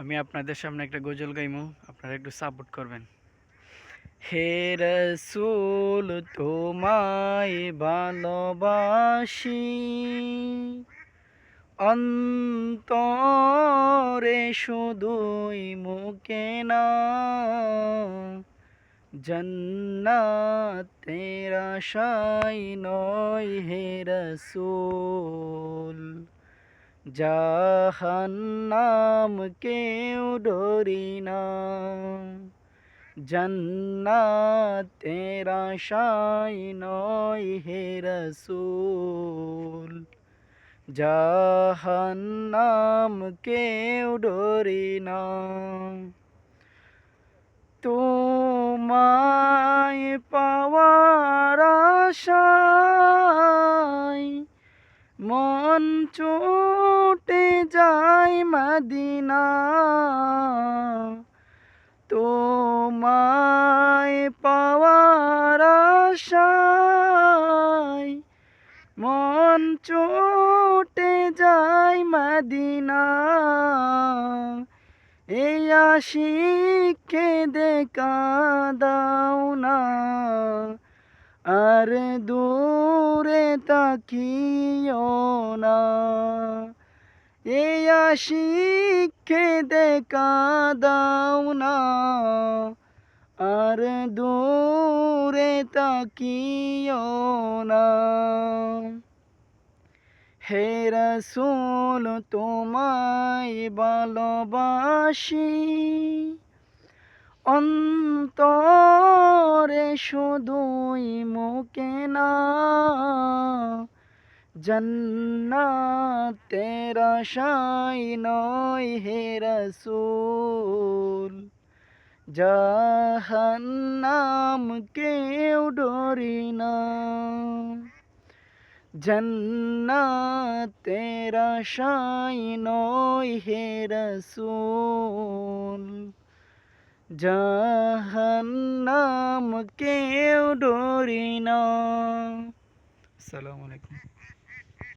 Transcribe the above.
আমি আপনাদের সামনে একটা গজল গাইমু, আপনারা একটু সাপোর্ট করবেন। হে রাসূল তোমায় ভালোবাসি, অন্তরে শুধুই মুখে না, জান্নাতের আশায় নয় হে রাসূল, জাহান্নাম কেউ ডরি না, জান্নাতের আশায় নয় হে রাসূল, জাহান্নাম কেউ ডরি না। তোমায় পাওয়ার আশায় মন ছুটে যায় মদিনা, তোমায় পাওয়ার আশায় মন ছুটে যায় মদিনা, এই আশিককে দেখা দাও না, আর দূরে তাকিও না, এই আশিককে দেখা দাও না, আর দূরে তাকিও না। হে রাসূল তোমায় ভালোবাসি, অন্তরে শুধুই মুখে না, জান্নাতের আশায় নয় হে রাসূল, জাহান্নাম কেউ ডরি না, জান্নাতের আশায় নয় হে রাসূল, জাহান্নাম কেউ ডরি না। আসসালামু আলাইকুম।